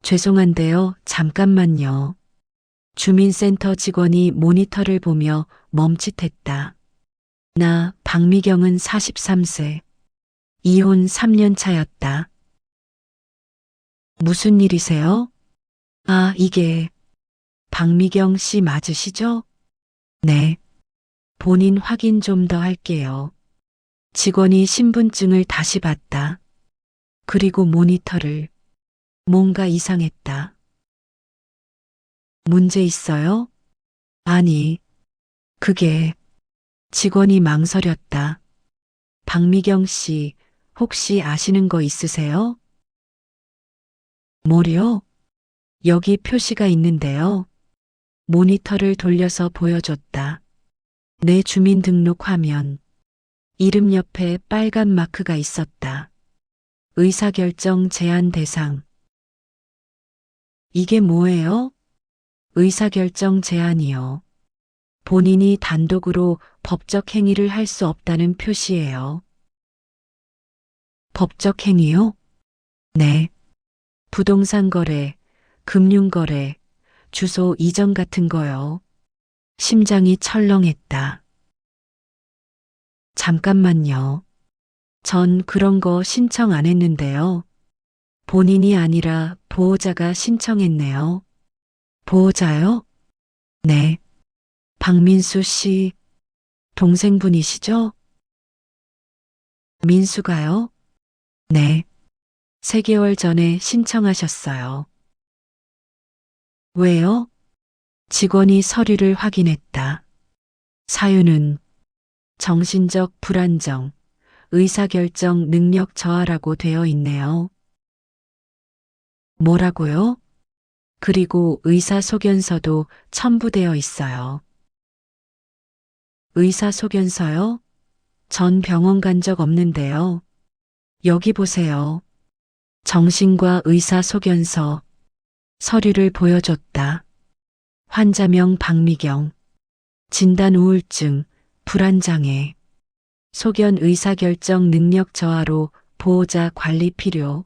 죄송한데요. 잠깐만요. 주민센터 직원이 모니터를 보며 멈칫했다. 나 박미경은 43세. 이혼 3년 차였다. 무슨 일이세요? 아, 이게 박미경 씨 맞으시죠? 네. 본인 확인 좀 더 할게요. 직원이 신분증을 다시 봤다. 그리고 모니터를. 뭔가 이상했다. 문제 있어요? 아니, 그게 직원이 망설였다. 박미경 씨, 혹시 아시는 거 있으세요? 뭐요? 여기 표시가 있는데요. 모니터를 돌려서 보여줬다. 내 주민등록 화면. 이름 옆에 빨간 마크가 있었다. 의사결정 제한 대상. 이게 뭐예요? 의사결정 제한이요. 본인이 단독으로 법적 행위를 할 수 없다는 표시예요. 법적 행위요? 네. 부동산 거래, 금융 거래, 주소 이전 같은 거요. 심장이 철렁했다. 잠깐만요. 전 그런 거 신청 안 했는데요. 본인이 아니라 보호자가 신청했네요. 보호자요? 네. 박민수 씨, 동생분이시죠? 민수가요? 네. 3개월 전에 신청하셨어요. 왜요? 직원이 서류를 확인했다. 사유는 정신적 불안정, 의사결정 능력 저하라고 되어 있네요. 뭐라고요? 그리고 의사소견서도 첨부되어 있어요. 의사소견서요? 전 병원 간 적 없는데요. 여기 보세요. 정신과 의사소견서, 서류를 보여줬다. 환자명 박미경, 진단 우울증, 불안장애, 소견 의사결정 능력 저하로 보호자 관리 필요.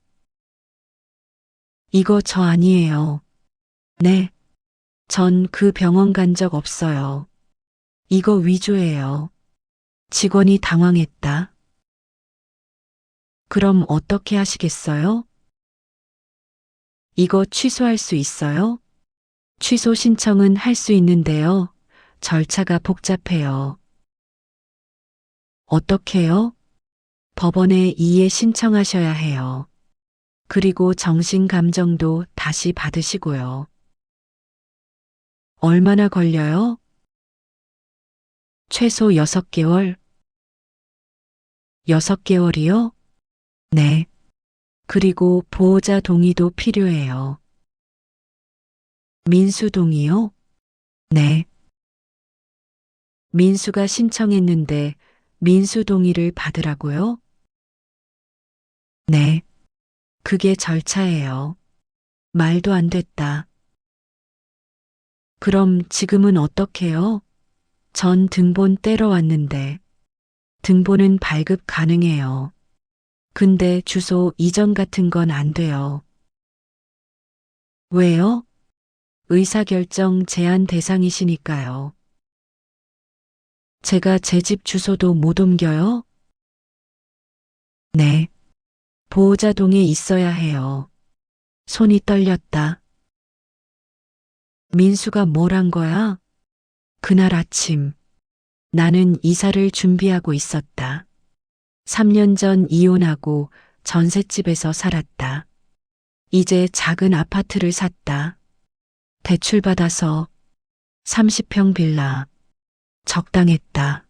이거 저 아니에요. 네, 전 그 병원 간 적 없어요. 이거 위조예요. 직원이 당황했다. 그럼 어떻게 하시겠어요? 이거 취소할 수 있어요? 취소 신청은 할 수 있는데요. 절차가 복잡해요. 어떻게요? 법원에 이의 신청하셔야 해요. 그리고 정신감정도 다시 받으시고요. 얼마나 걸려요? 최소 6개월? 6개월이요? 네. 그리고 보호자 동의도 필요해요. 민수 동의요? 네. 민수가 신청했는데 민수 동의를 받으라고요? 네. 그게 절차예요. 말도 안 됐다. 그럼 지금은 어떡해요? 전 등본 떼러 왔는데. 등본은 발급 가능해요. 근데 주소 이전 같은 건 안 돼요. 왜요? 의사결정 제한 대상이시니까요. 제가 제 집 주소도 못 옮겨요? 네. 보호자 동의 있어야 해요. 손이 떨렸다. 민수가 뭘 한 거야? 그날 아침 나는 이사를 준비하고 있었다. 3년 전 이혼하고 전셋집에서 살았다. 이제 작은 아파트를 샀다. 대출 받아서 30평 빌라. 적당했다.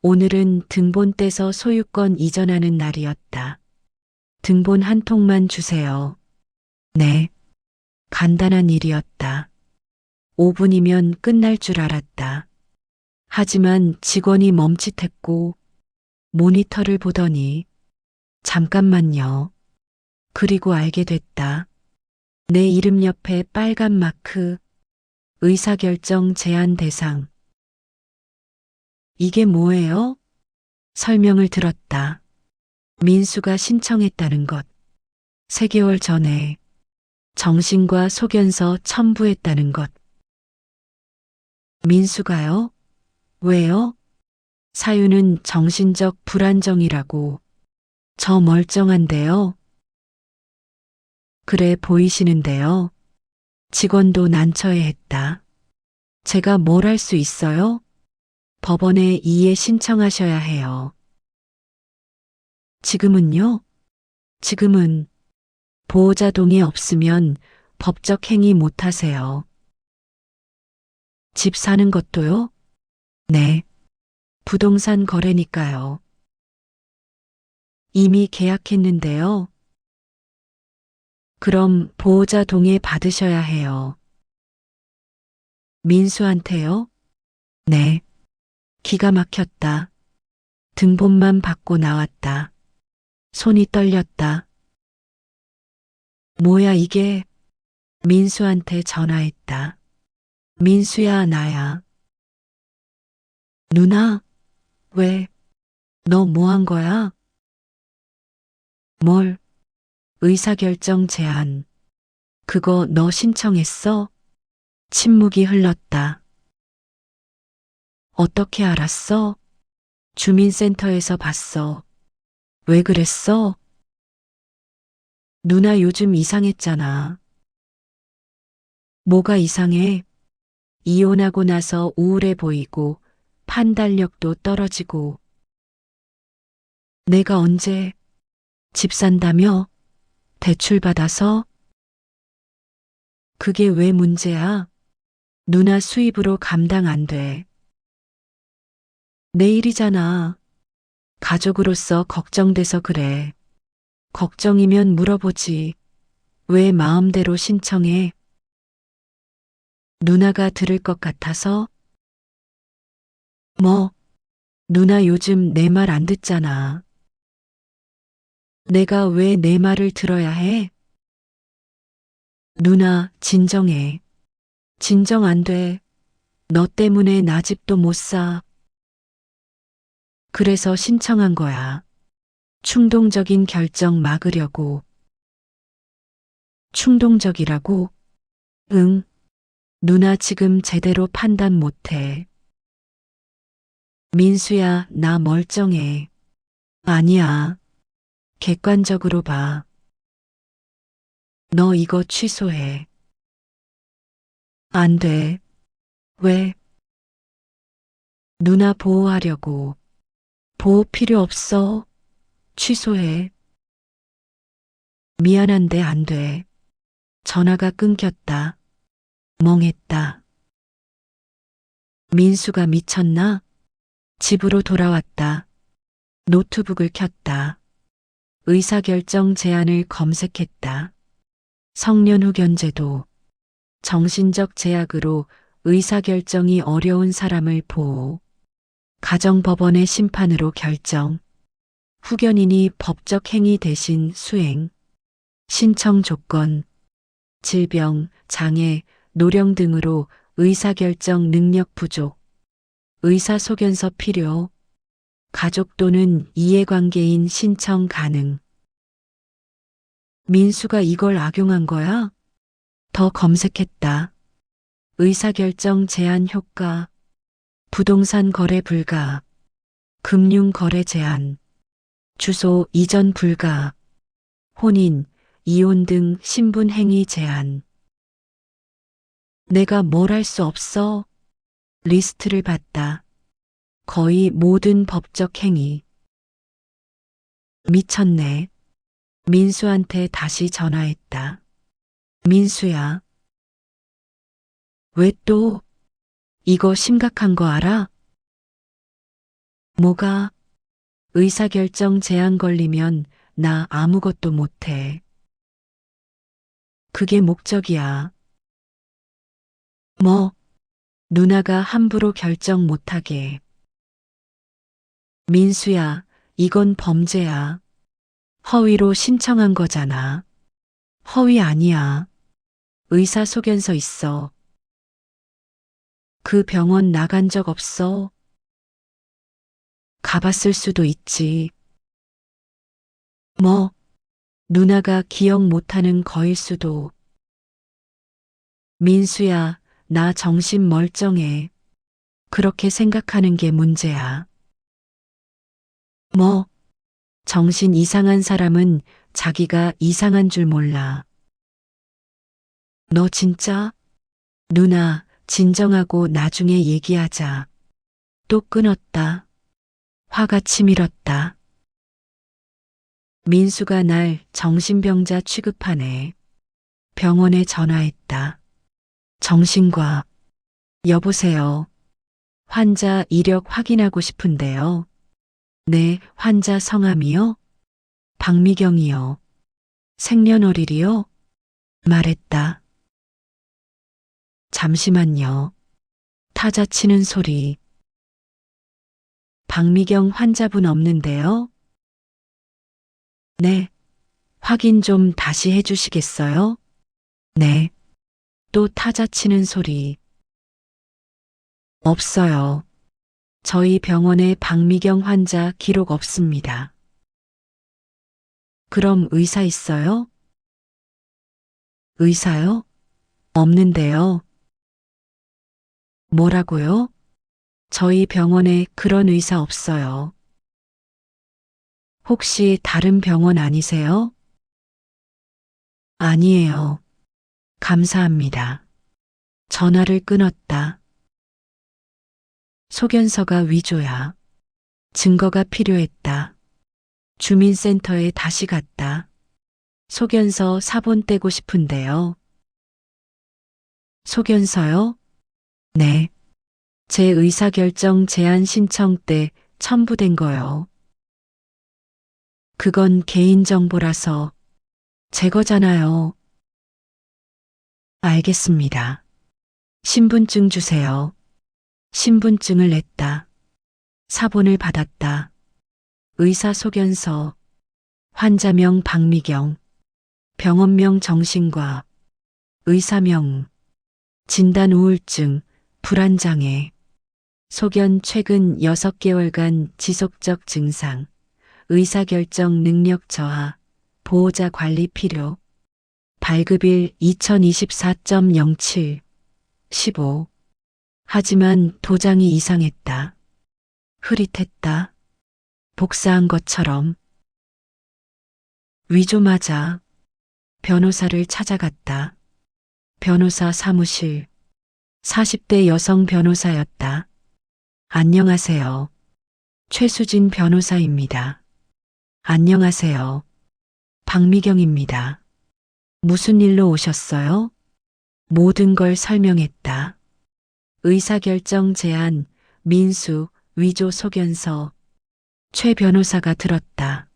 오늘은 등본 떼서 소유권 이전하는 날이었다. 등본 한 통만 주세요. 네. 간단한 일이었다. 5분이면 끝날 줄 알았다. 하지만 직원이 멈칫했고 모니터를 보더니 잠깐만요. 그리고 알게 됐다. 내 이름 옆에 빨간 마크, 의사결정 제한 대상. 이게 뭐예요? 설명을 들었다. 민수가 신청했다는 것. 3개월 전에 정신과 소견서 첨부했다는 것. 민수가요? 왜요? 사유는 정신적 불안정이라고. 저 멀쩡한데요. 그래 보이시는데요. 직원도 난처해했다. 제가 뭘 할 수 있어요? 법원에 이의 신청하셔야 해요. 지금은요? 지금은 보호자 동의 없으면 법적 행위 못 하세요. 집 사는 것도요? 네. 부동산 거래니까요. 이미 계약했는데요. 그럼 보호자 동의 받으셔야 해요. 민수한테요? 네. 기가 막혔다. 등본만 받고 나왔다. 손이 떨렸다. 뭐야 이게? 민수한테 전화했다. 민수야, 나야. 누나? 왜? 너 뭐 한 거야? 뭘? 의사결정 제안. 그거 너 신청했어? 침묵이 흘렀다. 어떻게 알았어? 주민센터에서 봤어. 왜 그랬어? 누나 요즘 이상했잖아. 뭐가 이상해? 이혼하고 나서 우울해 보이고 판단력도 떨어지고. 내가 언제 집 산다며? 대출 받아서? 그게 왜 문제야? 누나 수입으로 감당 안 돼. 내일이잖아. 가족으로서 걱정돼서 그래. 걱정이면 물어보지. 왜 마음대로 신청해? 누나가 들을 것 같아서? 뭐, 누나 요즘 내 말 안 듣잖아. 내가 왜 내 말을 들어야 해? 누나, 진정해. 진정 안 돼. 너 때문에 나 집도 못 사. 그래서 신청한 거야. 충동적인 결정 막으려고. 충동적이라고? 응. 누나 지금 제대로 판단 못 해. 민수야, 나 멀쩡해. 아니야. 객관적으로 봐. 너 이거 취소해. 안 돼. 왜? 누나 보호하려고. 보호 필요 없어. 취소해. 미안한데 안 돼. 전화가 끊겼다. 멍했다. 민수가 미쳤나? 집으로 돌아왔다. 노트북을 켰다. 의사결정 제안을 검색했다. 성년 후 견제도. 정신적 제약으로 의사결정이 어려운 사람을 보호. 가정법원의 심판으로 결정. 후견인이 법적 행위 대신 수행. 신청 조건. 질병, 장애, 노령 등으로 의사결정 능력 부족. 의사소견서 필요. 가족 또는 이해관계인 신청 가능. 민수가 이걸 악용한 거야? 더 검색했다. 의사결정 제한 효과. 부동산 거래 불가. 금융 거래 제한. 주소 이전 불가. 혼인, 이혼 등 신분 행위 제한. 내가 뭘 할 수 없어? 리스트를 봤다. 거의 모든 법적 행위. 미쳤네. 민수한테 다시 전화했다. 민수야. 왜 또? 이거 심각한 거 알아? 뭐가? 의사결정 제한 걸리면 나 아무것도 못해. 그게 목적이야. 뭐? 누나가 함부로 결정 못하게. 민수야, 이건 범죄야. 허위로 신청한 거잖아. 허위 아니야. 의사소견서 있어. 그 병원 나간 적 없어. 가봤을 수도 있지. 뭐, 누나가 기억 못하는 거일 수도. 민수야, 나 정신 멀쩡해. 그렇게 생각하는 게 문제야. 뭐, 정신 이상한 사람은 자기가 이상한 줄 몰라. 너 진짜? 누나, 진정하고 나중에 얘기하자. 또 끊었다. 화가 치밀었다. 민수가 날 정신병자 취급하네. 병원에 전화했다. 정신과. 여보세요. 환자 이력 확인하고 싶은데요. 네, 환자 성함이요? 박미경이요. 생년월일이요? 말했다. 잠시만요. 타자 치는 소리. 박미경 환자분 없는데요? 네. 확인 좀 다시 해주시겠어요? 네. 또 타자 치는 소리. 없어요. 저희 병원에 박미경 환자 기록 없습니다. 그럼 의사 있어요? 의사요? 없는데요. 뭐라고요? 저희 병원에 그런 의사 없어요. 혹시 다른 병원 아니세요? 아니에요. 감사합니다. 전화를 끊었다. 소견서가 위조야. 증거가 필요했다. 주민센터에 다시 갔다. 소견서 사본 떼고 싶은데요. 소견서요? 네. 제 의사결정 제안 신청 때 첨부된 거요. 그건 개인정보라서 제 거잖아요. 알겠습니다. 신분증 주세요. 신분증을 냈다. 사본을 받았다. 의사소견서, 환자명 박미경, 병원명 정신과, 의사명, 진단 우울증, 불안장애, 소견 최근 6개월간 지속적 증상, 의사결정 능력 저하, 보호자 관리 필요, 발급일 2024.07, 15. 하지만 도장이 이상했다. 흐릿했다. 복사한 것처럼. 위조 맞아. 변호사를 찾아갔다. 변호사 사무실. 40대 여성 변호사였다. 안녕하세요. 최수진 변호사입니다. 안녕하세요. 박미경입니다. 무슨 일로 오셨어요? 모든 걸 설명했다. 의사결정 제안, 민수, 위조 소견서. 최 변호사가 들었다.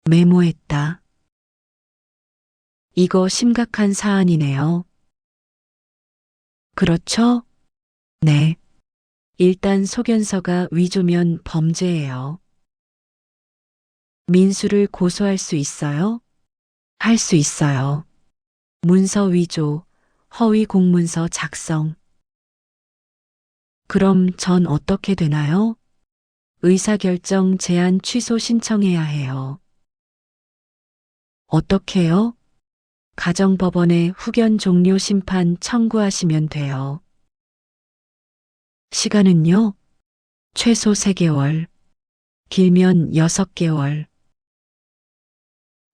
메모했다. 이거 심각한 사안이네요. 그렇죠? 네. 일단 소견서가 위조면 범죄예요. 민수를 고소할 수 있어요? 할 수 있어요. 문서 위조, 허위 공문서 작성. 그럼 전 어떻게 되나요? 의사결정 제안 취소 신청해야 해요. 어떻게요? 가정법원에 후견 종료 심판 청구하시면 돼요. 시간은요? 최소 3개월, 길면 6개월.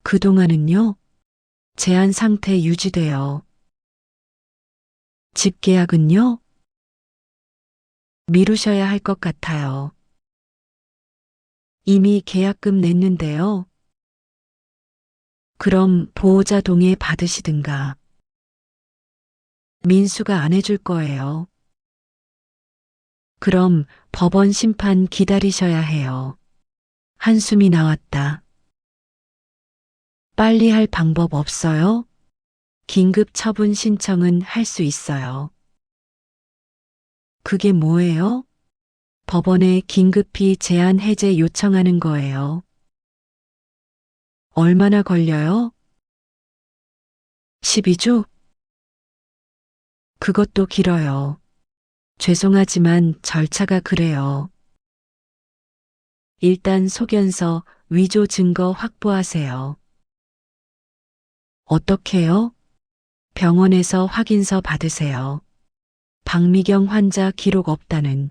그동안은요? 제한 상태 유지돼요. 집계약은요? 미루셔야 할 것 같아요. 이미 계약금 냈는데요. 그럼 보호자 동의 받으시든가. 민수가 안 해줄 거예요. 그럼 법원 심판 기다리셔야 해요. 한숨이 나왔다. 빨리 할 방법 없어요? 긴급 처분 신청은 할 수 있어요. 그게 뭐예요? 법원에 긴급히 제한 해제 요청하는 거예요. 얼마나 걸려요? 12주? 그것도 길어요. 죄송하지만 절차가 그래요. 일단 소견서, 위조 증거 확보하세요. 어떻게요? 병원에서 확인서 받으세요. 박미경 환자 기록 없다는.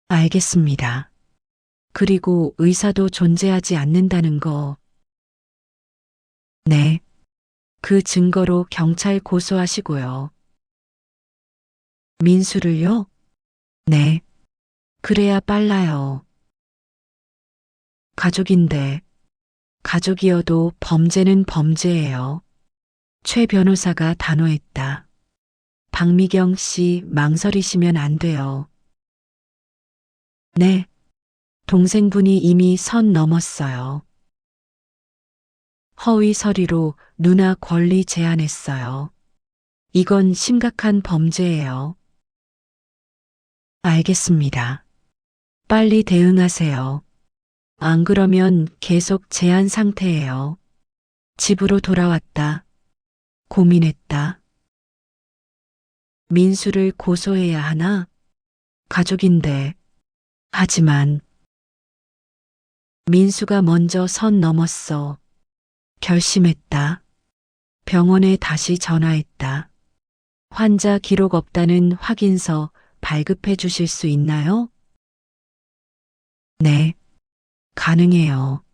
알겠습니다. 그리고 의사도 존재하지 않는다는 거. 네. 그 증거로 경찰 고소하시고요. 민수를요? 네. 그래야 빨라요. 가족인데, 가족이어도 범죄는 범죄예요. 최 변호사가 단호했다. 박미경 씨 망설이시면 안 돼요. 네. 동생분이 이미 선 넘었어요. 허위 서류로 누나 권리 제한했어요. 이건 심각한 범죄예요. 알겠습니다. 빨리 대응하세요. 안 그러면 계속 제한 상태예요. 집으로 돌아왔다. 고민했다. 민수를 고소해야 하나? 가족인데. 하지만 민수가 먼저 선 넘었어. 결심했다. 병원에 다시 전화했다. 환자 기록 없다는 확인서 발급해 주실 수 있나요? 네, 가능해요.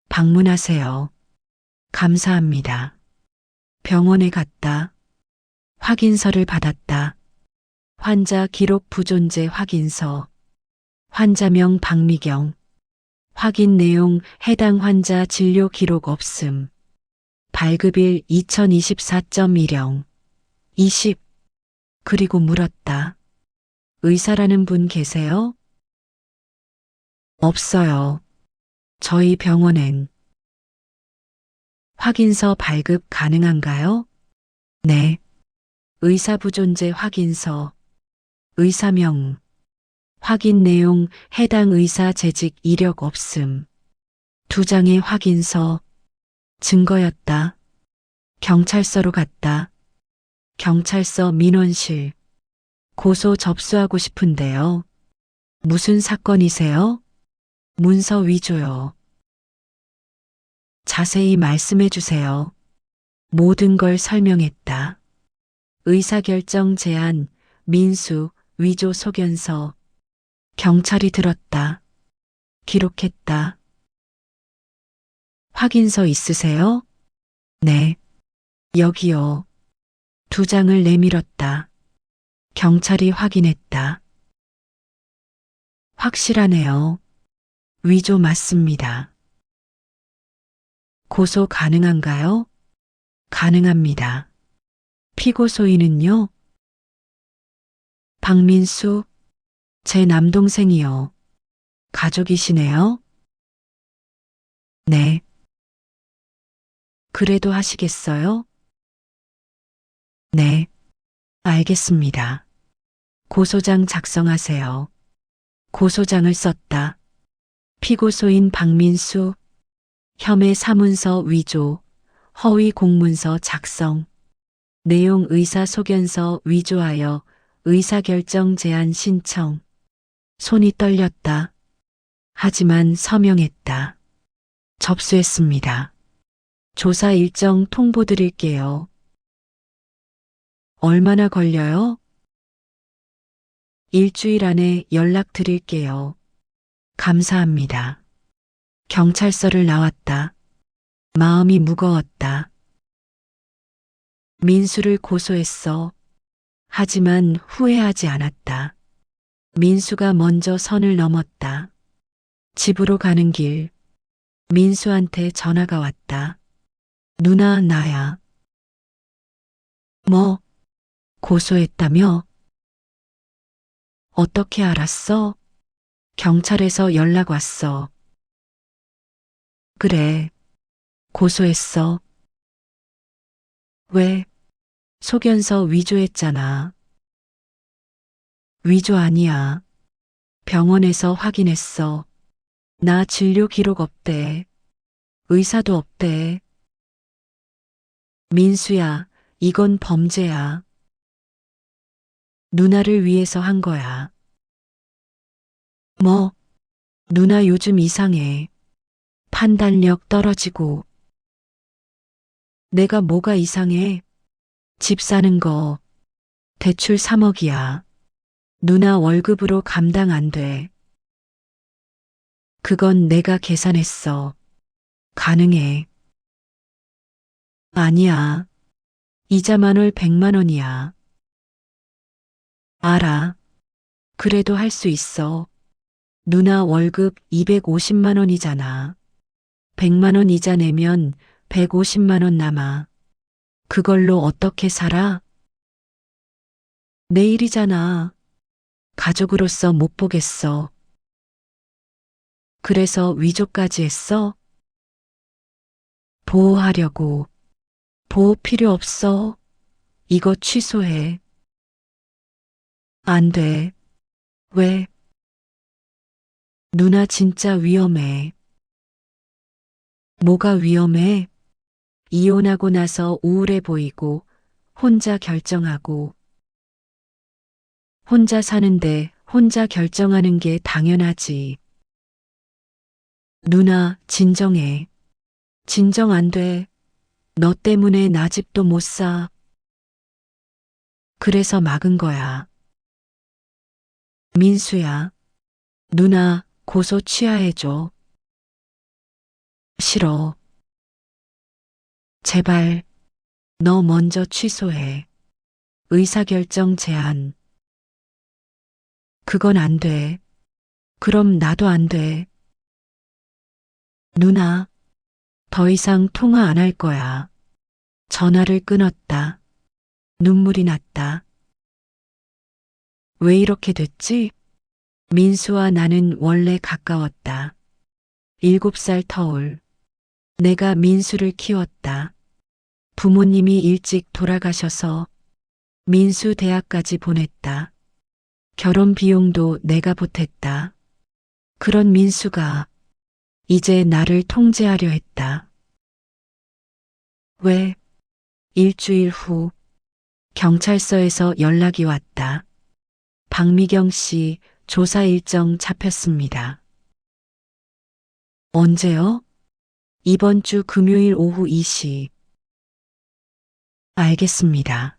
방문하세요. 감사합니다. 병원에 갔다. 확인서를 받았다. 환자 기록 부존재 확인서. 환자명 박미경. 확인 내용 해당 환자 진료 기록 없음. 발급일 2024.10 20. 그리고 물었다. 의사라는 분 계세요? 없어요. 저희 병원엔. 확인서 발급 가능한가요? 네. 의사 부존재 확인서. 의사명. 확인 내용 해당 의사 재직 이력 없음. 2장의 확인서. 증거였다. 경찰서로 갔다. 경찰서 민원실. 고소 접수하고 싶은데요. 무슨 사건이세요? 문서 위조요. 자세히 말씀해 주세요. 모든 걸 설명했다. 의사결정 제안, 민수, 위조 소견서. 경찰이 들었다. 기록했다. 확인서 있으세요? 네. 여기요. 2장을 내밀었다. 경찰이 확인했다. 확실하네요. 위조 맞습니다. 고소 가능한가요? 가능합니다. 피고소인은요? 박민수, 제 남동생이요. 가족이시네요? 네. 그래도 하시겠어요? 네. 알겠습니다. 고소장 작성하세요. 고소장을 썼다. 피고소인 박민수, 혐의 사문서 위조, 허위 공문서 작성, 내용 의사소견서 위조하여 의사결정 제안 신청. 손이 떨렸다. 하지만 서명했다. 접수했습니다. 조사 일정 통보드릴게요. 얼마나 걸려요? 일주일 안에 연락드릴게요. 감사합니다. 경찰서를 나왔다. 마음이 무거웠다. 민수를 고소했어. 하지만 후회하지 않았다. 민수가 먼저 선을 넘었다. 집으로 가는 길. 민수한테 전화가 왔다. 누나, 나야. 뭐? 고소했다며? 어떻게 알았어? 경찰에서 연락 왔어. 그래. 고소했어. 왜? 소견서 위조했잖아. 위조 아니야. 병원에서 확인했어. 나 진료 기록 없대. 의사도 없대. 민수야, 이건 범죄야. 누나를 위해서 한 거야. 뭐? 누나 요즘 이상해. 판단력 떨어지고. 내가 뭐가 이상해? 집 사는 거 대출 3억이야. 누나 월급으로 감당 안 돼. 그건 내가 계산했어. 가능해. 아니야. 이자 만월 100만 원이야. 알아. 그래도 할 수 있어. 누나 월급 250만 원이잖아. 100만 원 이자 내면 150만 원 남아. 그걸로 어떻게 살아? 내일이잖아. 가족으로서 못 보겠어. 그래서 위조까지 했어? 보호하려고. 보호 필요 없어. 이거 취소해. 안 돼. 왜? 누나 진짜 위험해. 뭐가 위험해? 이혼하고 나서 우울해 보이고, 혼자 결정하고, 혼자 사는데 혼자 결정하는 게 당연하지. 누나, 진정해. 진정 안 돼. 너 때문에 나 집도 못 사. 그래서 막은 거야. 민수야, 누나 고소 취하해줘. 싫어. 제발, 너 먼저 취소해. 의사결정 제한. 그건 안 돼. 그럼 나도 안 돼. 누나, 더 이상 통화 안 할 거야. 전화를 끊었다. 눈물이 났다. 왜 이렇게 됐지? 민수와 나는 원래 가까웠다. 7살 터울. 내가 민수를 키웠다. 부모님이 일찍 돌아가셔서 민수 대학까지 보냈다. 결혼 비용도 내가 보탰다. 그런 민수가 이제 나를 통제하려 했다. 왜? 일주일 후 경찰서에서 연락이 왔다. 박미경 씨 조사 일정 잡혔습니다. 언제요? 이번 주 금요일 오후 2시. 알겠습니다.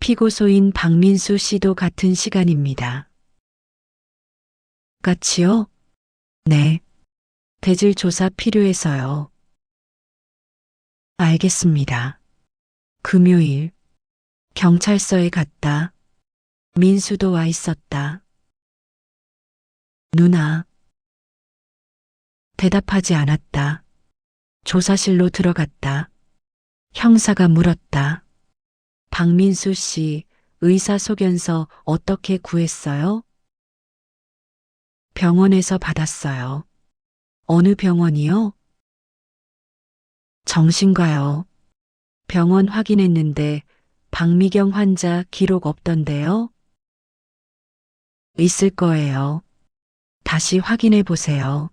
피고소인 박민수 씨도 같은 시간입니다. 같이요? 네. 대질 조사 필요해서요. 알겠습니다. 금요일 경찰서에 갔다. 민수도 와 있었다. 누나. 대답하지 않았다. 조사실로 들어갔다. 형사가 물었다. 박민수 씨 의사소견서 어떻게 구했어요? 병원에서 받았어요. 어느 병원이요? 정신과요. 병원 확인했는데 박미경 환자 기록 없던데요? 있을 거예요. 다시 확인해 보세요.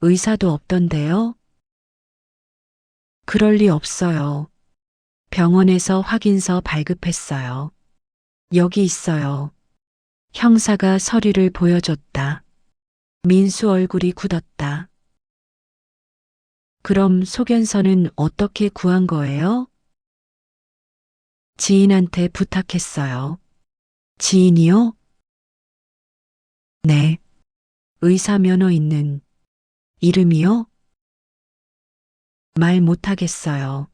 의사도 없던데요? 그럴 리 없어요. 병원에서 확인서 발급했어요. 여기 있어요. 형사가 서류를 보여줬다. 민수 얼굴이 굳었다. 그럼 소견서는 어떻게 구한 거예요? 지인한테 부탁했어요. 지인이요? 네. 의사 면허 있는. 이름이요? 말 못하겠어요.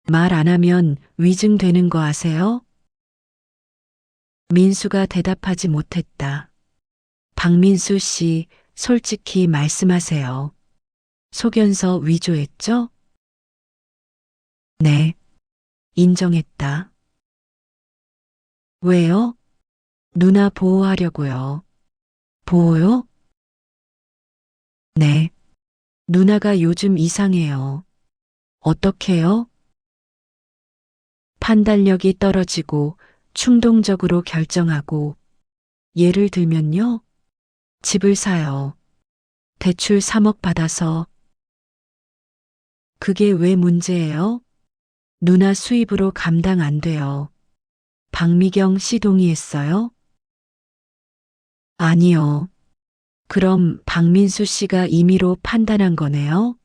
말 안 하면 위증되는 거 아세요? 민수가 대답하지 못했다. 박민수 씨, 솔직히 말씀하세요. 소견서 위조했죠? 네. 인정했다. 왜요? 누나 보호하려고요. 보호요? 네. 누나가 요즘 이상해요. 어떻게요? 판단력이 떨어지고 충동적으로 결정하고, 예를 들면요. 집을 사요. 대출 3억 받아서. 그게 왜 문제예요? 누나 수입으로 감당 안 돼요. 박미경 씨 동의했어요? 아니요. 그럼 박민수 씨가 임의로 판단한 거네요?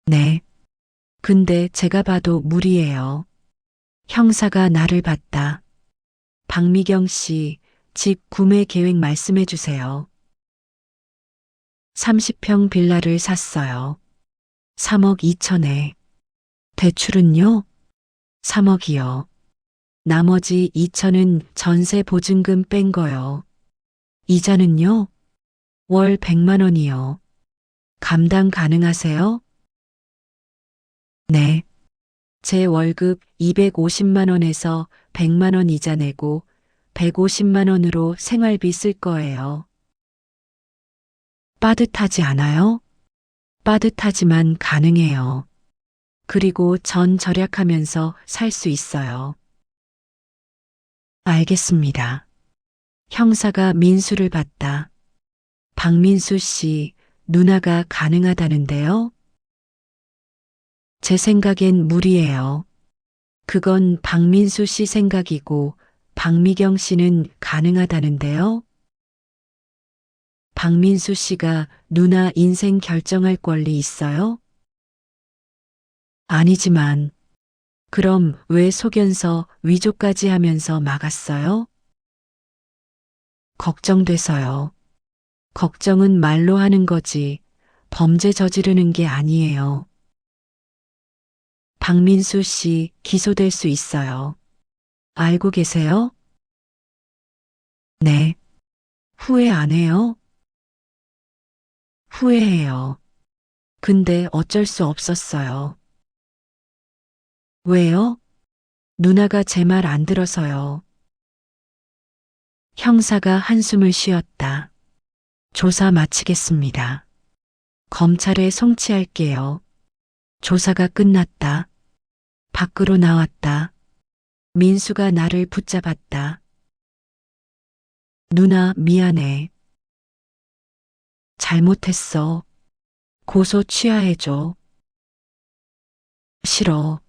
네. 근데 제가 봐도 무리예요. 형사가 나를 봤다. 박미경 씨, 집 구매 계획 말씀해 주세요. 30평 빌라를 샀어요. 3억 2천에. 대출은요? 3억이요. 나머지 2천은 전세 보증금 뺀 거요. 이자는요? 월 100만 원이요. 감당 가능하세요? 네. 제 월급 250만 원에서 100만 원 이자 내고 150만 원으로 생활비 쓸 거예요. 빠듯하지 않아요? 빠듯하지만 가능해요. 그리고 전 절약하면서 살 수 있어요. 알겠습니다. 형사가 민수를 봤다. 박민수 씨, 누나가 가능하다는데요? 제 생각엔 무리예요. 그건 박민수 씨 생각이고 박미경 씨는 가능하다는데요? 박민수 씨가 누나 인생 결정할 권리 있어요? 아니지만, 그럼 왜 속연서 위조까지 하면서 막았어요? 걱정돼서요. 걱정은 말로 하는 거지, 범죄 저지르는 게 아니에요. 박민수 씨 기소될 수 있어요. 알고 계세요? 네. 후회 안 해요? 후회해요. 근데 어쩔 수 없었어요. 왜요? 누나가 제 말 안 들어서요. 형사가 한숨을 쉬었다. 조사 마치겠습니다. 검찰에 송치할게요. 조사가 끝났다. 밖으로 나왔다. 민수가 나를 붙잡았다. 누나 미안해. 잘못했어. 고소 취하해줘. 싫어.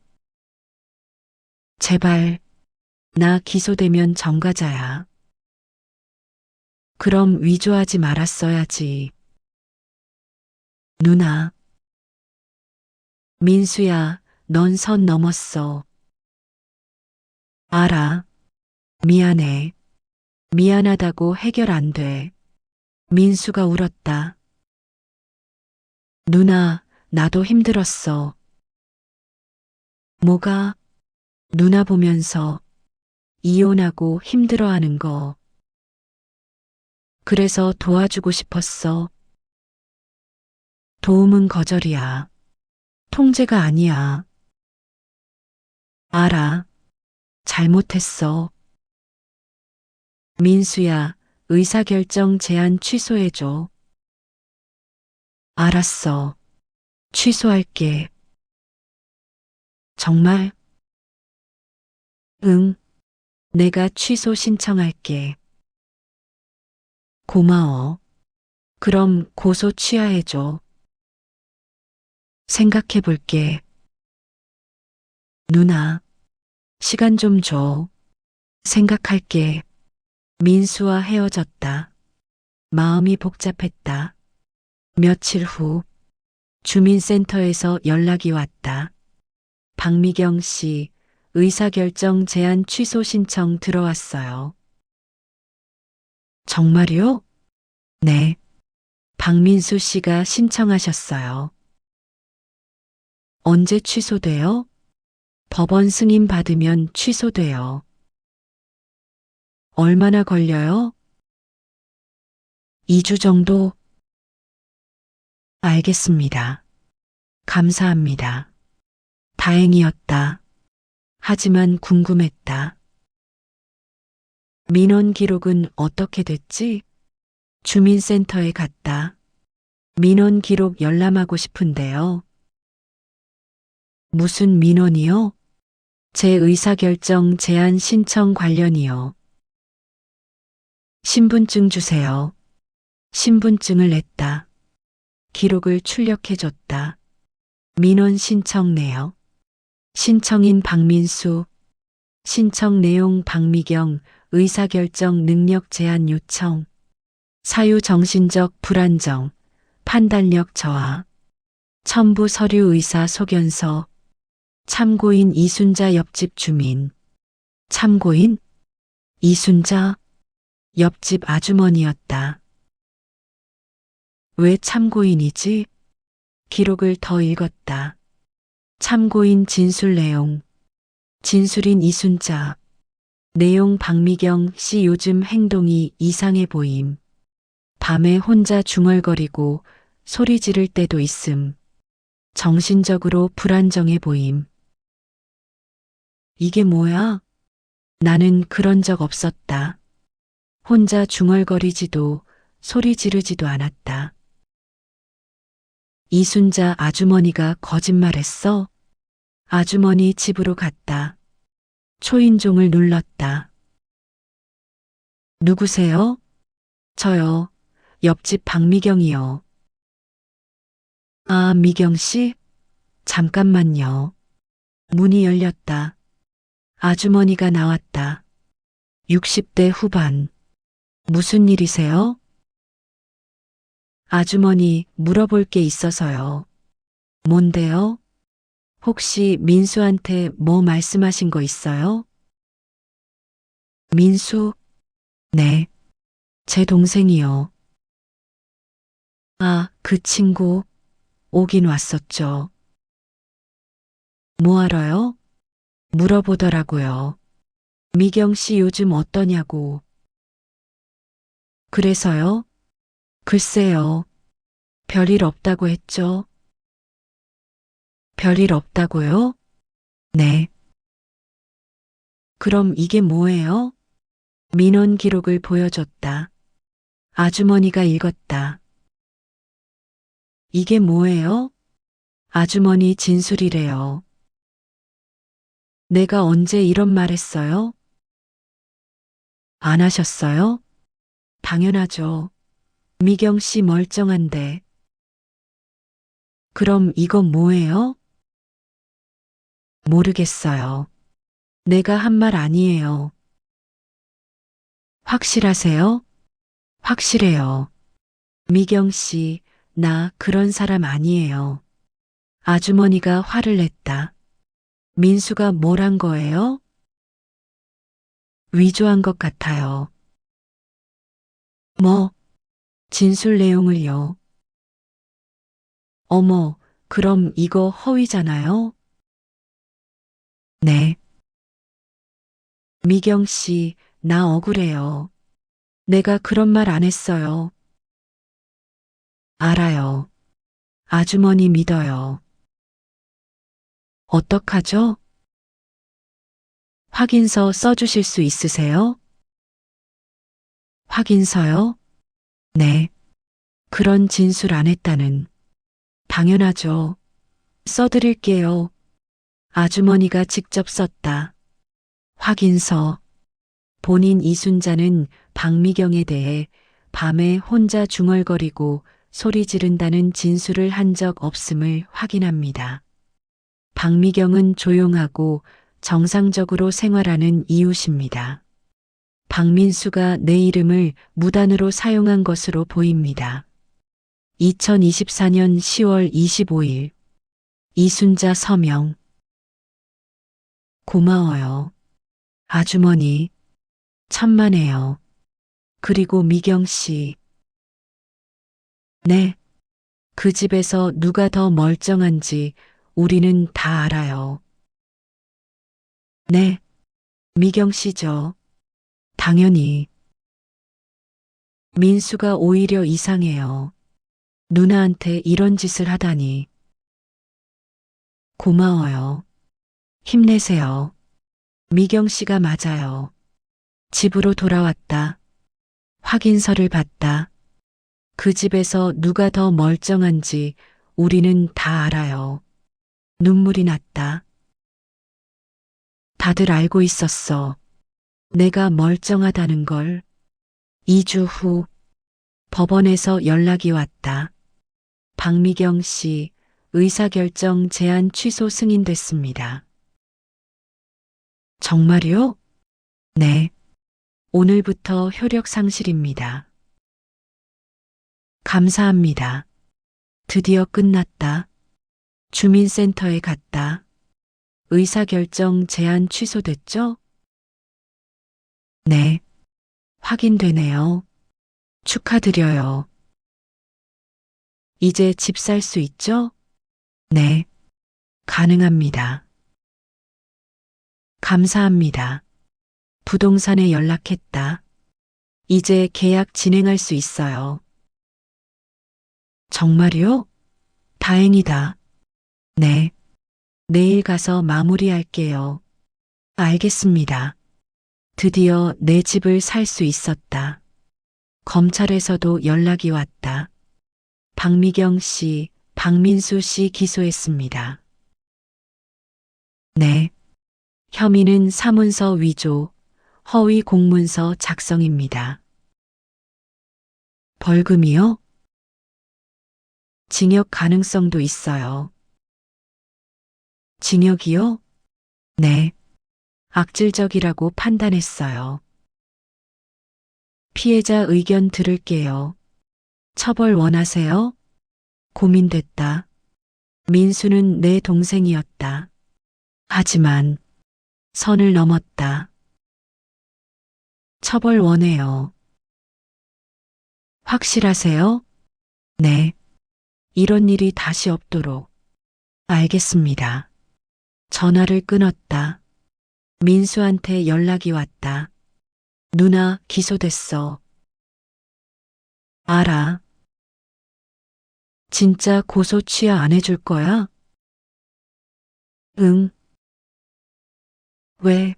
제발. 나 기소되면 정가자야. 그럼 위조하지 말았어야지. 누나. 민수야, 넌 선 넘었어. 알아. 미안해. 미안하다고 해결 안 돼. 민수가 울었다. 누나, 나도 힘들었어. 뭐가? 누나 보면서 이혼하고 힘들어하는 거. 그래서 도와주고 싶었어. 도움은 거절이야. 통제가 아니야. 알아. 잘못했어. 민수야, 의사결정 제안 취소해줘. 알았어. 취소할게. 정말? 응. 내가 취소 신청할게. 고마워. 그럼 고소 취하해줘. 생각해 볼게. 누나, 시간 좀 줘. 생각할게. 민수와 헤어졌다. 마음이 복잡했다. 며칠 후 주민센터에서 연락이 왔다. 박미경 씨, 의사결정 제안 취소 신청 들어왔어요. 정말요? 네. 박민수 씨가 신청하셨어요. 언제 취소돼요? 법원 승인 받으면 취소돼요. 얼마나 걸려요? 2주 정도? 알겠습니다. 감사합니다. 다행이었다. 하지만 궁금했다. 민원 기록은 어떻게 됐지? 주민센터에 갔다. 민원 기록 열람하고 싶은데요. 무슨 민원이요? 제 의사결정 제안 신청 관련이요. 신분증 주세요. 신분증을 냈다. 기록을 출력해줬다. 민원 신청 내역. 신청인 박민수. 신청 내용 박미경. 의사결정 능력 제한 요청. 사유 정신적 불안정. 판단력 저하. 첨부 서류 의사 소견서. 참고인 이순자 옆집 주민. 참고인? 이순자? 옆집 아주머니였다. 왜 참고인이지? 기록을 더 읽었다. 참고인 진술 내용. 진술인 이순자. 내용 박미경 씨 요즘 행동이 이상해 보임. 밤에 혼자 중얼거리고 소리 지를 때도 있음. 정신적으로 불안정해 보임. 이게 뭐야? 나는 그런 적 없었다. 혼자 중얼거리지도 소리 지르지도 않았다. 이순자 아주머니가 거짓말했어? 아주머니 집으로 갔다. 초인종을 눌렀다. 누구세요? 저요. 옆집 박미경이요. 아, 미경 씨? 잠깐만요. 문이 열렸다. 아주머니가 나왔다. 60대 후반. 무슨 일이세요? 아주머니, 물어볼 게 있어서요. 뭔데요? 혹시 민수한테 뭐 말씀하신 거 있어요? 민수? 네. 제 동생이요. 아, 그 친구 오긴 왔었죠. 뭐 하러요? 물어보더라고요. 미경 씨 요즘 어떠냐고. 그래서요? 글쎄요. 별일 없다고 했죠. 별일 없다고요? 네. 그럼 이게 뭐예요? 민원 기록을 보여줬다. 아주머니가 읽었다. 이게 뭐예요? 아주머니 진술이래요. 내가 언제 이런 말 했어요? 안 하셨어요? 당연하죠. 미경 씨 멀쩡한데. 그럼 이건 뭐예요? 모르겠어요. 내가 한 말 아니에요. 확실하세요? 확실해요. 미경 씨, 나 그런 사람 아니에요. 아주머니가 화를 냈다. 민수가 뭘 한 거예요? 위조한 것 같아요. 뭐, 진술 내용을요. 어머, 그럼 이거 허위잖아요? 네. 미경 씨, 나 억울해요. 내가 그런 말 안 했어요. 알아요. 아주머니 믿어요. 어떡하죠? 확인서 써주실 수 있으세요? 확인서요? 네. 그런 진술 안 했다는. 당연하죠. 써드릴게요. 아주머니가 직접 썼다. 확인서. 본인 이순자는 박미경에 대해 밤에 혼자 중얼거리고 소리 지른다는 진술을 한 적 없음을 확인합니다. 박미경은 조용하고 정상적으로 생활하는 이웃입니다. 박민수가 내 이름을 무단으로 사용한 것으로 보입니다. 2024년 10월 25일 이순자 서명. 고마워요. 아주머니, 천만에요. 그리고 미경 씨. 네, 그 집에서 누가 더 멀쩡한지 우리는 다 알아요. 네, 미경 씨죠. 당연히. 민수가 오히려 이상해요. 누나한테 이런 짓을 하다니. 고마워요. 힘내세요. 미경 씨가 맞아요. 집으로 돌아왔다. 확인서를 봤다. 그 집에서 누가 더 멀쩡한지 우리는 다 알아요. 눈물이 났다. 다들 알고 있었어. 내가 멀쩡하다는 걸. 2주 후 법원에서 연락이 왔다. 박미경 씨 의사결정 제한 취소 승인됐습니다. 정말요? 네. 오늘부터 효력 상실입니다. 감사합니다. 드디어 끝났다. 주민센터에 갔다. 의사결정 제한 취소됐죠? 네, 확인되네요. 축하드려요. 이제 집 살 수 있죠? 네, 가능합니다. 감사합니다. 부동산에 연락했다. 이제 계약 진행할 수 있어요. 정말요? 다행이다. 네, 내일 가서 마무리할게요. 알겠습니다. 드디어 내 집을 살 수 있었다. 검찰에서도 연락이 왔다. 박미경 씨, 박민수 씨 기소했습니다. 네. 혐의는 사문서 위조, 허위 공문서 작성입니다. 벌금이요? 징역 가능성도 있어요. 징역이요? 네. 악질적이라고 판단했어요. 피해자 의견 들을게요. 처벌 원하세요? 고민됐다. 민수는 내 동생이었다. 하지만 선을 넘었다. 처벌 원해요. 확실하세요? 네. 이런 일이 다시 없도록. 알겠습니다. 전화를 끊었다. 민수한테 연락이 왔다. 누나 기소됐어. 알아. 진짜 고소 취하 안 해줄 거야? 응. 왜?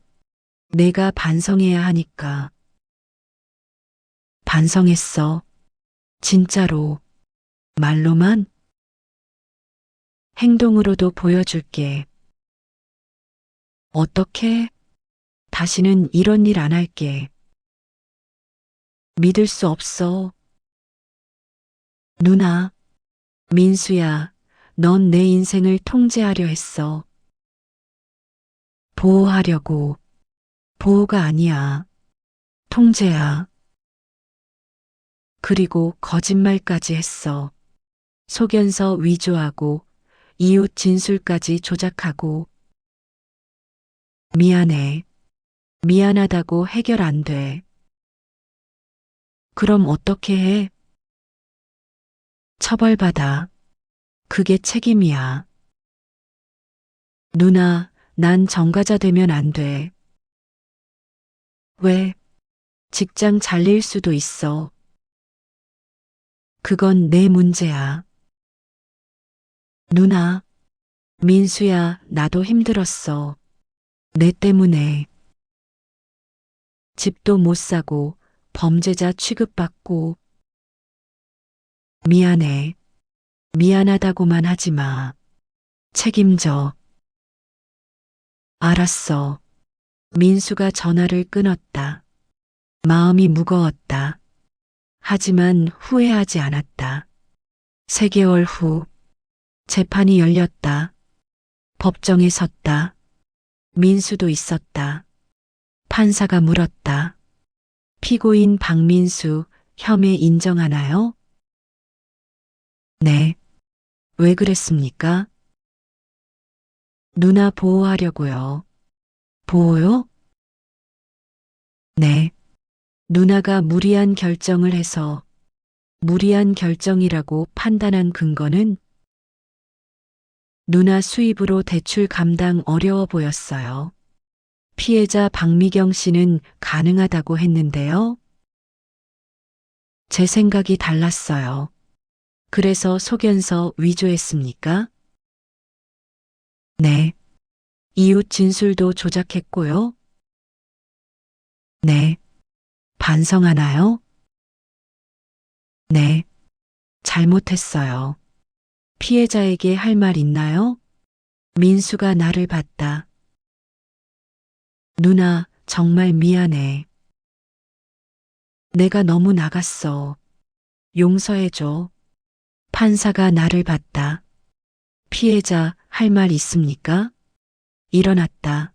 내가 반성해야 하니까. 반성했어. 진짜로. 말로만? 행동으로도 보여줄게. 어떻게? 다시는 이런 일 안 할게. 믿을 수 없어. 누나, 민수야, 넌 내 인생을 통제하려 했어. 보호하려고. 보호가 아니야. 통제야. 그리고 거짓말까지 했어. 소견서 위조하고 이웃 진술까지 조작하고. 미안해. 미안하다고 해결 안 돼. 그럼 어떻게 해? 처벌받아. 그게 책임이야. 누나, 난 전과자 되면 안 돼. 왜? 직장 잘릴 수도 있어. 그건 내 문제야. 누나, 민수야, 나도 힘들었어. 내 때문에. 집도 못 사고, 범죄자 취급받고. 미안해. 미안하다고만 하지 마. 책임져. 알았어. 민수가 전화를 끊었다. 마음이 무거웠다. 하지만 후회하지 않았다. 3개월 후, 재판이 열렸다. 법정에 섰다. 민수도 있었다. 판사가 물었다. 피고인 박민수, 혐의 인정하나요? 네. 왜 그랬습니까? 누나 보호하려고요. 보호요? 네. 누나가 무리한 결정을 해서 무리한 결정이라고 판단한 근거는 누나 수입으로 대출 감당 어려워 보였어요. 피해자 박미경 씨는 가능하다고 했는데요. 제 생각이 달랐어요. 그래서 소견서 위조했습니까? 네. 이웃 진술도 조작했고요. 네. 반성하나요? 네. 잘못했어요. 피해자에게 할 말 있나요? 민수가 나를 봤다. 누나, 정말 미안해. 내가 너무 나갔어. 용서해줘. 판사가 나를 봤다. 피해자 할 말 있습니까? 일어났다.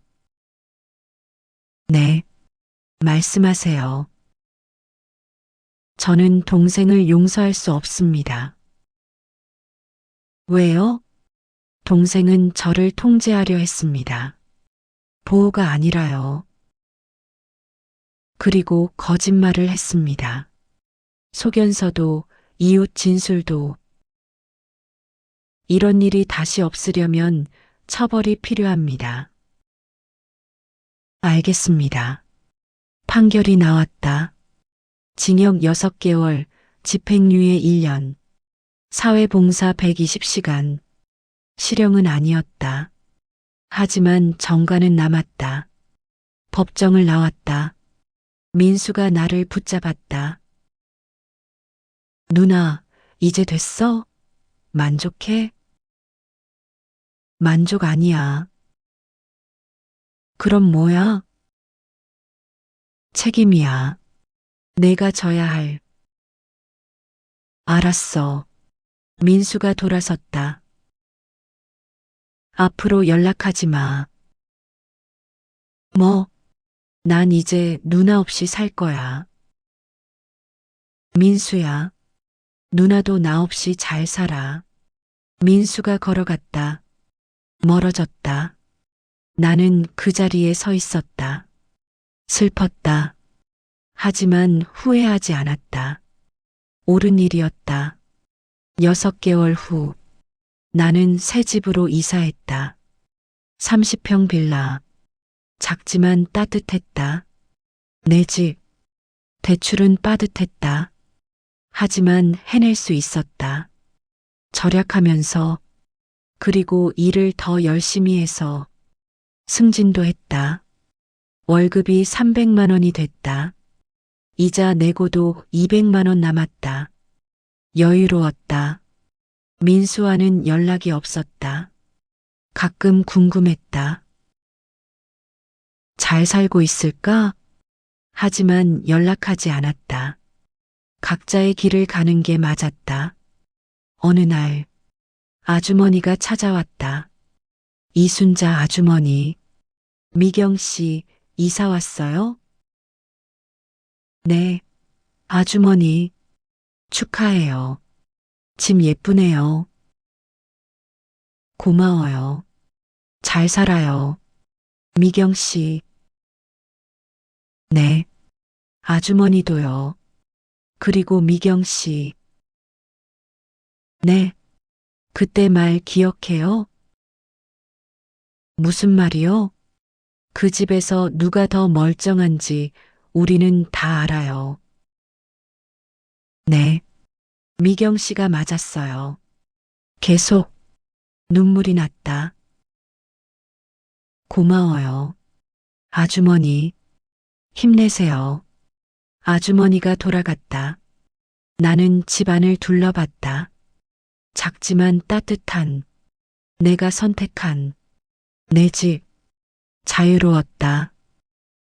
네. 말씀하세요. 저는 동생을 용서할 수 없습니다. 왜요? 동생은 저를 통제하려 했습니다. 보호가 아니라요. 그리고 거짓말을 했습니다. 소견서도 이웃 진술도. 이런 일이 다시 없으려면 처벌이 필요합니다. 알겠습니다. 판결이 나왔다. 징역 6개월, 집행유예 1년, 사회봉사 120시간. 실형은 아니었다. 하지만 정과는 남았다. 법정을 나왔다. 민수가 나를 붙잡았다. 누나, 이제 됐어? 만족해? 만족 아니야. 그럼 뭐야? 책임이야. 내가 져야 할. 알았어. 민수가 돌아섰다. 앞으로 연락하지 마. 뭐? 난 이제 누나 없이 살 거야. 민수야. 누나도 나 없이 잘 살아. 민수가 걸어갔다. 멀어졌다. 나는 그 자리에 서 있었다. 슬펐다. 하지만 후회하지 않았다. 옳은 일이었다. 6개월 후, 나는 새 집으로 이사했다. 30평 빌라. 작지만 따뜻했다. 내 집. 대출은 빠듯했다. 하지만 해낼 수 있었다. 절약하면서, 그리고 일을 더 열심히 해서 승진도 했다. 월급이 300만 원이 됐다. 이자 내고도 200만 원 남았다. 여유로웠다. 민수와는 연락이 없었다. 가끔 궁금했다. 잘 살고 있을까? 하지만 연락하지 않았다. 각자의 길을 가는 게 맞았다. 어느 날, 아주머니가 찾아왔다. 이순자 아주머니. 미경 씨, 이사 왔어요? 네, 아주머니. 축하해요. 집 예쁘네요. 고마워요. 잘 살아요. 미경 씨. 네, 아주머니도요. 그리고 미경 씨. 네, 그때 말 기억해요? 무슨 말이요? 그 집에서 누가 더 멀쩡한지 우리는 다 알아요. 네, 미경 씨가 맞았어요. 계속 눈물이 났다. 고마워요. 아주머니, 힘내세요. 아주머니가 돌아갔다. 나는 집안을 둘러봤다. 작지만 따뜻한, 내가 선택한 내 집. 자유로웠다.